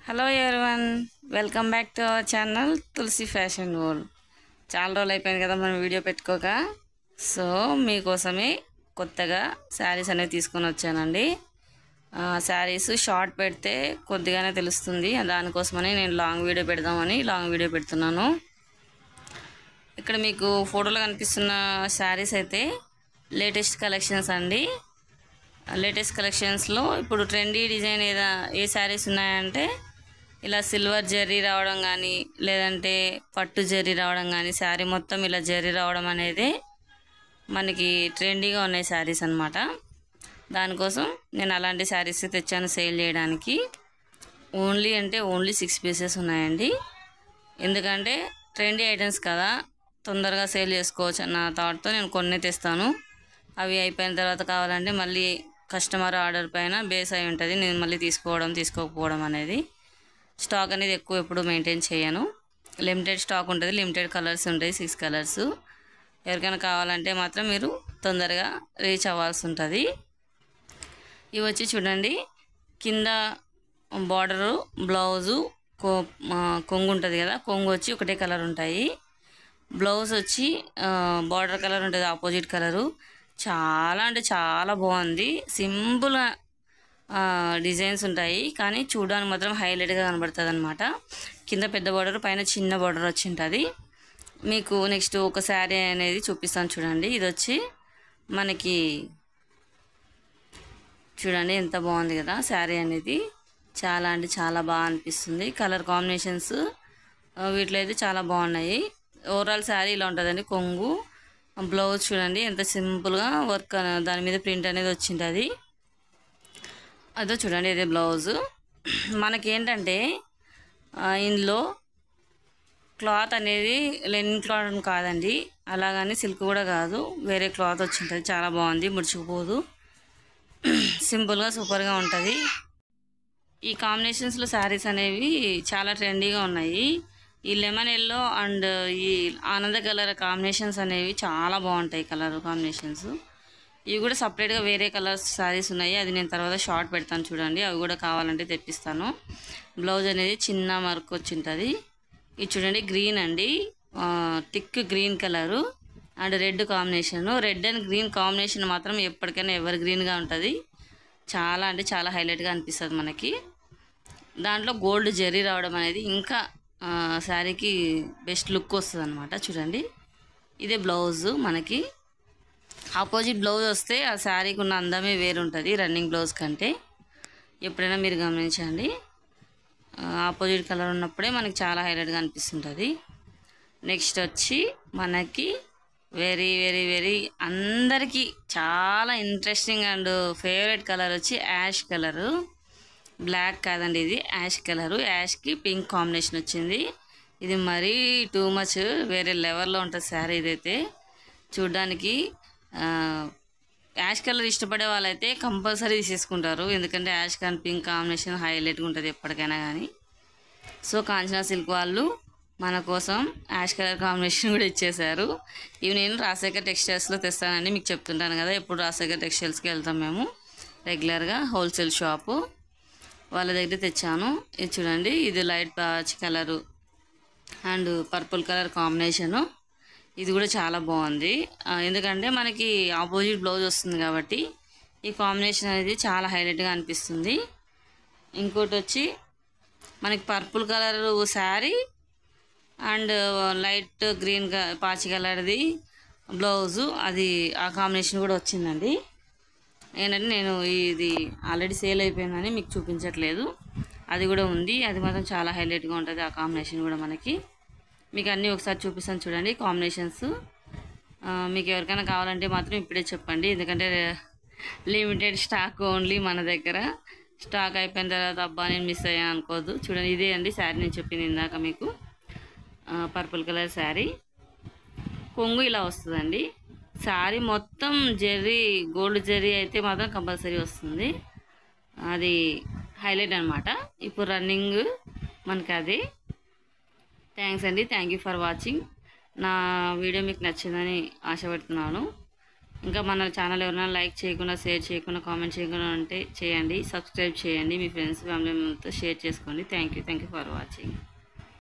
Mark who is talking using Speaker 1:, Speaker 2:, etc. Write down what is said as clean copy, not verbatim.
Speaker 1: Hello everyone, welcome back to our channel Tulasi fashion world. చాలా రోజులు అయిపోయింది కదా మనం వీడియో పెట్టుకోక. సో మీకోసమే కొత్తగా శారీస్ అనేవి తీసుకొని వచ్చానండి. శారీస్ షార్ట్ పెడితే కొద్దిగానే తెలుస్తుంది, దానికోసమని నేను లాంగ్ వీడియో పెడదామని లాంగ్ వీడియో పెడుతున్నాను. ఇక్కడ మీకు ఫోటోలో కనిపిస్తున్న శారీస్ అయితే లేటెస్ట్ కలెక్షన్స్ అండి. లేటెస్ట్ కలెక్షన్స్లో ఇప్పుడు ట్రెండీ డిజైన్ ఏ శారీస్ ఉన్నాయంటే ఇలా సిల్వర్ జరీ రావడం కానీ, లేదంటే పట్టు జరీ రావడం కానీ, శారీ మొత్తం ఇలా జరీ రావడం అనేది మనకి ట్రెండీగా ఉన్నాయి శారీస్ అన్నమాట. దానికోసం నేను అలాంటి శారీస్ తెచ్చాను సేల్ చేయడానికి. ఓన్లీ 6 పీసెస్ ఉన్నాయండి. ఎందుకంటే ట్రెండీ ఐటమ్స్ కదా, తొందరగా సేల్ చేసుకోవచ్చు అన్న థాట్తో నేను కొన్ని తెస్తాను. అవి అయిపోయిన తర్వాత కావాలంటే మళ్ళీ కస్టమర్ ఆర్డర్ పైన బేస్ అయి ఉంటుంది, నేను మళ్ళీ తీసుకోకపోవడం అనేది. స్టాక్ అనేది ఎక్కువ ఎప్పుడు మెయింటైన్ చేయను. లిమిటెడ్ స్టాక్ ఉంటుంది, లిమిటెడ్ కలర్స్ ఉంటాయి, 6 కలర్స్. ఎవరికైనా కావాలంటే మాత్రం మీరు తొందరగా రీచ్ అవ్వాల్సి ఉంటుంది. ఇవి వచ్చి చూడండి, కింద బార్డరు, బ్లౌజు, కొంగు ఉంటుంది కదా, కొంగు వచ్చి ఒకటే కలర్ ఉంటాయి. బ్లౌజ్ వచ్చి బార్డర్ కలర్ ఉంటుంది, ఆపోజిట్ కలరు. చాలా అంటే చాలా బాగుంది. సింపుల్గా డిజైన్స్ ఉంటాయి, కానీ చూడడానికి మాత్రం హైలైట్గా కనబడుతుంది అనమాట. కింద పెద్ద బార్డర్, పైన చిన్న బార్డర్ వచ్చి ఉంటుంది. మీకు నెక్స్ట్ ఒక శారీ అనేది చూపిస్తాను చూడండి. ఇది వచ్చి మనకి చూడండి ఎంత బాగుంది కదా శారీ అనేది. చాలా అంటే చాలా బాగా అనిపిస్తుంది. కలర్ కాంబినేషన్స్ వీటిలో అయితే చాలా బాగున్నాయి. ఓవరాల్ శారీ ఇలా ఉంటుందండి. కొంగు, బ్లౌజ్ చూడండి ఎంత సింపుల్గా వర్క్ దాని మీద ప్రింట్ అనేది వచ్చింటుంది. అదో చూడండి, ఇదే బ్లౌజు. మనకేంటంటే ఇందులో క్లాత్ అనేది లెనిన్ క్లాత్ కాదండి, అలాగని సిల్క్ కూడా కాదు, వేరే క్లాత్ వచ్చింటుంది. చాలా బాగుంది, ముడుచుకుపోదు, సింపుల్గా సూపర్గా ఉంటుంది. ఈ కాంబినేషన్స్లో శారీస్ అనేవి చాలా ట్రెండీగా ఉన్నాయి. ఈ లెమన్ ఎల్లో అండ్ ఈ ఆనంద కలర్ కాంబినేషన్స్ అనేవి చాలా బాగుంటాయి. కలర్ కాంబినేషన్స్ ఇవి కూడా సపరేట్గా వేరే కలర్స్ శారీస్ ఉన్నాయి, అది నేను తర్వాత షార్ట్ పెడతాను చూడండి. అవి కూడా కావాలంటే తెప్పిస్తాను. బ్లౌజ్ అనేది చిన్న వర్క్ వచ్చి ఉంటుంది. ఇది చూడండి గ్రీన్ అండి, thick green colour and red combination. Red and green combination మాత్రం ఎప్పటికైనా ఎవర్ గ్రీన్గా ఉంటుంది. చాలా అంటే చాలా హైలైట్గా అనిపిస్తుంది మనకి. దాంట్లో గోల్డ్ జరీ రావడం అనేది ఇంకా శారీకి బెస్ట్ లుక్ వస్తుంది అనమాట. చూడండి, ఇదే బ్లౌజు. మనకి ఆపోజిట్ బ్లౌజ్ వస్తే ఆ శారీకి ఉన్న అందమే వేరుంటుంది రన్నింగ్ బ్లౌజ్ కంటే. ఎప్పుడైనా మీరు గమనించండి, ఆపోజిట్ కలర్ ఉన్నప్పుడే మనకి చాలా హైలైట్గా అనిపిస్తుంటుంది. నెక్స్ట్ వచ్చి మనకి వెరీ వెరీ వెరీ అందరికీ చాలా ఇంట్రెస్టింగ్ అండ్ ఫేవరెట్ కలర్ వచ్చి యాష్ కలరు. బ్లాక్ కాదండి, ఇది యాష్ కలరు. యాష్కి పింక్ కాంబినేషన్ వచ్చింది. ఇది మరీ టూ మచ్ వేరే లెవెల్లో ఉంటుంది శారీ. ఇదైతే చూడ్డానికి యాష్ కలర్ ఇష్టపడే వాళ్ళైతే కంపల్సరీ తీసేసుకుంటారు, ఎందుకంటే యాష్ అండ్ పింక్ కాంబినేషన్ హైలైట్గా ఉంటుంది ఎప్పటికైనా కానీ. సో కాంచనా సిల్క్ వాళ్ళు మన కోసం యాష్ కలర్ కాంబినేషన్ కూడా ఇచ్చేశారు. ఇవి నేను రాజశేఖర్ టెక్స్టైల్స్లో తెస్తానండి, మీకు చెప్తుంటాను కదా, ఎప్పుడు రాజశేఖర్ టెక్స్టైల్స్కి వెళ్తాం మేము రెగ్యులర్గా, హోల్సేల్ షాపు. వాళ్ళ దగ్గర తెచ్చాను. ఇది చూడండి, ఇది లైట్ పచ్చ colour and purple colour combination. ఇది కూడా చాలా బాగుంది, ఎందుకంటే మనకి ఆపోజిట్ బ్లౌజ్ వస్తుంది కాబట్టి ఈ కాంబినేషన్ అనేది చాలా హైలైట్గా అనిపిస్తుంది. ఇంకోటి వచ్చి మనకి purple colour sari and light green పాచి కలర్ది బ్లౌజు, అది ఆ కాంబినేషన్ కూడా వచ్చిందండి. ఏంటంటే నేను ఇది ఆల్రెడీ సేల్ అయిపోయిందని మీకు చూపించట్లేదు, అది కూడా ఉంది. అది మాత్రం చాలా హైలైట్గా ఉంటుంది ఆ కాంబినేషన్ కూడా మనకి. మీకు అన్నీ ఒకసారి చూపిస్తాను చూడండి కాంబినేషన్స్. మీకు ఎవరికైనా కావాలంటే మాత్రం ఇప్పుడే చెప్పండి, ఎందుకంటే లిమిటెడ్ స్టాక్ ఓన్లీ మన దగ్గర. స్టాక్ అయిపోయిన తర్వాత అబ్బా నేను మిస్ అయ్యాను అనుకోవద్దు. చూడండి, ఇదే అండి శారీ నేను చెప్పింది ఇందాక మీకు, పర్పుల్ కలర్ శారీ. కొంగు ఇలా వస్తుందండి. శారీ మొత్తం జెర్రీ, గోల్డ్ జెర్రీ అయితే మాత్రం కంపల్సరీ వస్తుంది, అది హైలైట్ అనమాట. ఇప్పుడు రన్నింగ్ మనకి అది. థ్యాంక్స్ అండి, థ్యాంక్ యూ ఫర్ వాచింగ్. నా వీడియో మీకు నచ్చిందని ఆశపడుతున్నాను. ఇంకా మన ఛానల్ ఎవరైనా లైక్ చేయకుండా, షేర్ చేయకుండా, కామెంట్ చేయకుండా ఉంటే చేయండి. సబ్స్క్రైబ్ చేయండి. మీ ఫ్రెండ్స్ ఫ్యామిలీ మెంబర్స్తో షేర్ చేసుకోండి. Thank you for watching.